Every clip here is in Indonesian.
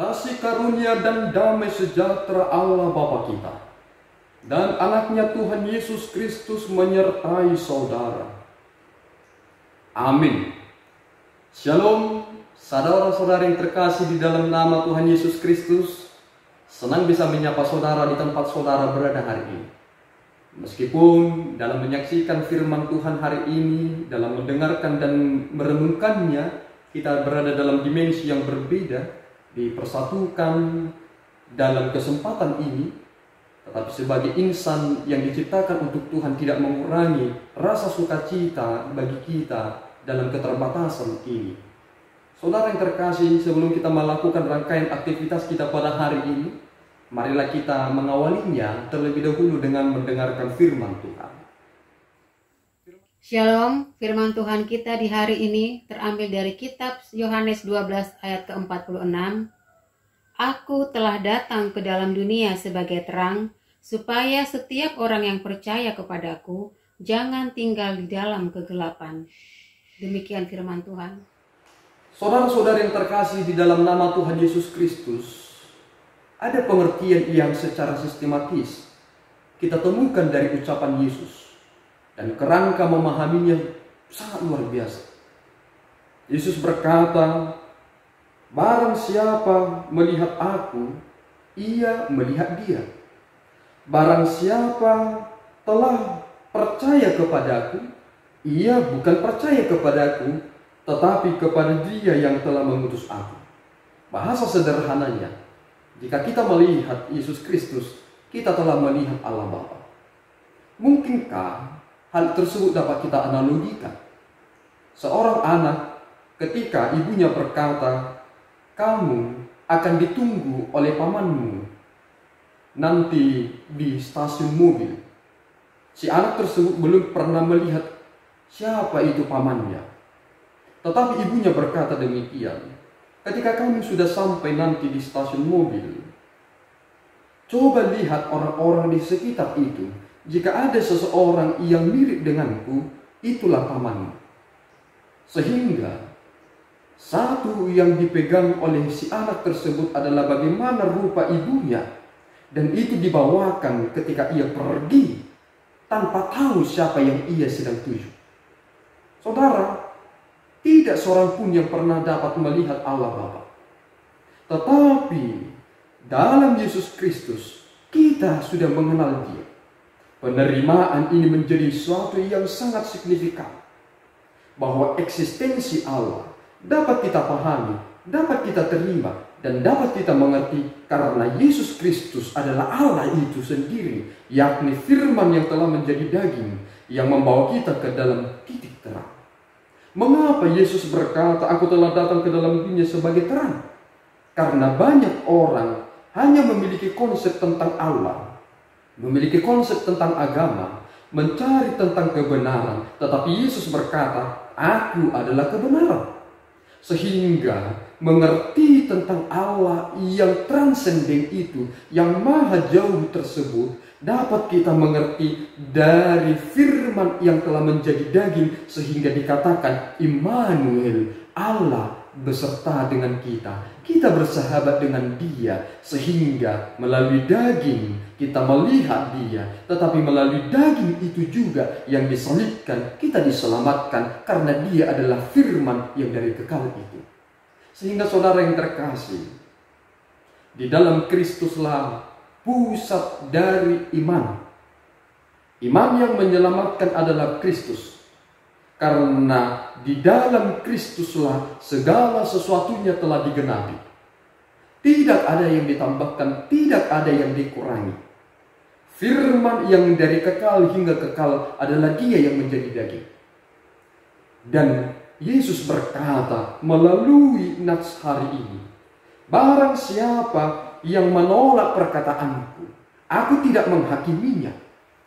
kasih karunia dan damai sejahtera Allah Bapa kita dan anaknya Tuhan Yesus Kristus menyertai saudara. Amin. Shalom, saudara-saudara yang terkasih di dalam nama Tuhan Yesus Kristus. Senang bisa menyapa saudara di tempat saudara berada hari ini. Meskipun dalam menyaksikan firman Tuhan hari ini, dalam mendengarkan dan merenungkannya, kita berada dalam dimensi yang berbeda, dipersatukan dalam kesempatan ini. Tetapi sebagai insan yang diciptakan untuk Tuhan tidak mengurangi rasa sukacita bagi kita dalam keterbatasan ini. Saudara yang terkasih, sebelum kita melakukan rangkaian aktivitas kita pada hari ini, marilah kita mengawalinya terlebih dahulu dengan mendengarkan firman Tuhan. Shalom, firman Tuhan kita di hari ini terambil dari kitab Yohanes 12 ayat ke-46. Aku telah datang ke dalam dunia sebagai terang, supaya setiap orang yang percaya kepadaku jangan tinggal di dalam kegelapan. Demikian firman Tuhan. Saudara-saudara yang terkasih di dalam nama Tuhan Yesus Kristus, ada pengertian yang secara sistematis kita temukan dari ucapan Yesus, dan kerangka memahaminya sangat luar biasa. Yesus berkata, barang siapa melihat aku, ia melihat dia. Barang siapa telah percaya kepadaku, ia bukan percaya kepadaku, tetapi kepada dia yang telah mengutus aku. Bahasa sederhananya, jika kita melihat Yesus Kristus, kita telah melihat Allah Bapa. Mungkinkah hal tersebut dapat kita analogikan? Seorang anak ketika ibunya berkata, kamu akan ditunggu oleh pamanmu nanti di stasiun mobil. Si anak tersebut belum pernah melihat siapa itu pamannya. Tetapi ibunya berkata demikian, ketika kamu sudah sampai nanti di stasiun mobil, coba lihat orang-orang di sekitar itu. Jika ada seseorang yang mirip denganku, itulah pamanmu. Sehingga satu yang dipegang oleh si anak tersebut adalah bagaimana rupa ibunya. Dan itu dibawakan ketika ia pergi tanpa tahu siapa yang ia sedang tuju. Saudara, tidak seorang pun yang pernah dapat melihat Allah Bapa. Tetapi dalam Yesus Kristus kita sudah mengenal Dia. Penerimaan ini menjadi sesuatu yang sangat signifikan, bahwa eksistensi Allah dapat kita pahami, dapat kita terima, dan dapat kita mengerti karena Yesus Kristus adalah Allah itu sendiri, yakni firman yang telah menjadi daging yang membawa kita ke dalam titik terang. Mengapa Yesus berkata, aku telah datang ke dalam dunia sebagai terang? Karena banyak orang hanya memiliki konsep tentang Allah, memiliki konsep tentang agama, mencari tentang kebenaran. Tetapi Yesus berkata, aku adalah kebenaran. Sehingga mengerti tentang Allah yang transenden itu, yang maha jauh tersebut, dapat kita mengerti dari firman yang telah menjadi daging, sehingga dikatakan Immanuel, Allah beserta dengan kita. Kita bersahabat dengan Dia, sehingga melalui daging kita melihat Dia, tetapi melalui daging itu juga yang disalibkan kita diselamatkan, karena Dia adalah firman yang dari kekal itu. Sehingga saudara yang terkasih, di dalam Kristuslah pusat dari iman. Iman yang menyelamatkan adalah Kristus. Karena di dalam Kristuslah segala sesuatunya telah digenapi. Tidak ada yang ditambahkan, tidak ada yang dikurangi. Firman yang dari kekal hingga kekal adalah Dia yang menjadi daging. Dan Yesus berkata melalui nats hari ini, barang siapa yang menolak perkataanku, aku tidak menghakiminya.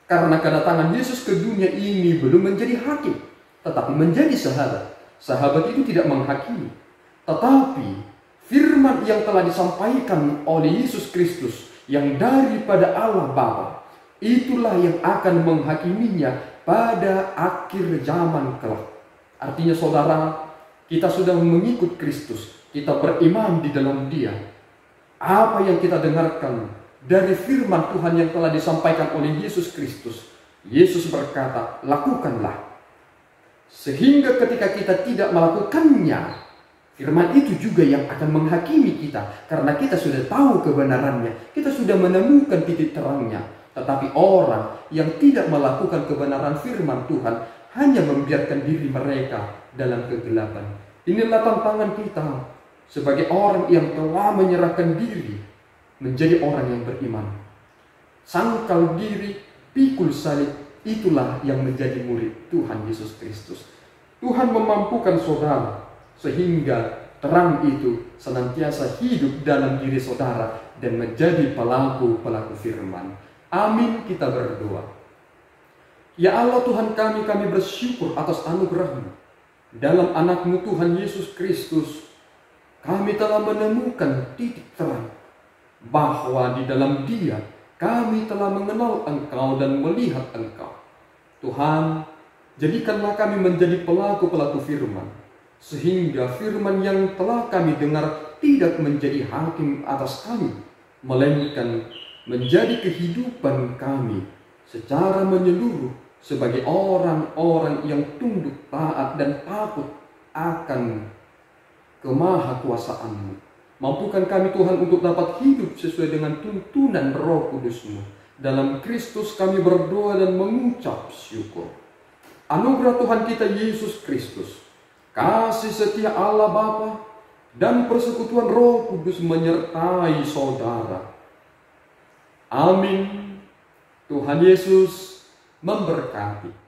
Karena kedatangan Yesus ke dunia ini belum menjadi hakim, tetapi menjadi sahabat. Sahabat itu tidak menghakimi, tetapi firman yang telah disampaikan oleh Yesus Kristus yang daripada Allah Bapa, itulah yang akan menghakiminya pada akhir zaman kelak. Artinya saudara, kita sudah mengikut Kristus, kita beriman di dalam Dia. apa yang kita dengarkan dari firman Tuhan yang telah disampaikan oleh Yesus Kristus. Yesus berkata, lakukanlah. Sehingga ketika kita tidak melakukannya, firman itu juga yang akan menghakimi kita. Karena kita sudah tahu kebenarannya, kita sudah menemukan titik terangnya. Tetapi orang yang tidak melakukan kebenaran firman Tuhan hanya membiarkan diri mereka dalam kegelapan. Inilah tantangan kita sebagai orang yang telah menyerahkan diri menjadi orang yang beriman. Sangkal diri, pikul salib, itulah yang menjadi murid Tuhan Yesus Kristus. Tuhan memampukan saudara sehingga terang itu senantiasa hidup dalam diri saudara dan menjadi pelaku-pelaku firman. Amin, kita berdoa. Ya Allah Tuhan kami bersyukur atas anugerah-Mu. Dalam anak-Mu Tuhan Yesus Kristus, kami telah menemukan titik terang, bahwa di dalam Dia kami telah mengenal Engkau dan melihat Engkau. Tuhan, jadikanlah kami menjadi pelaku-pelaku firman, sehingga firman yang telah kami dengar tidak menjadi hakim atas kami, melainkan menjadi kehidupan kami secara menyeluruh sebagai orang-orang yang tunduk, taat, dan takut akan kemahakuasaan-Mu. Mampukan kami Tuhan untuk dapat hidup sesuai dengan tuntunan Roh Kudus-Mu. Dalam Kristus kami berdoa dan mengucap syukur. Anugerah Tuhan kita Yesus Kristus, kasih setia Allah Bapa, dan persekutuan Roh Kudus menyertai saudara. Amin. Tuhan Yesus memberkati.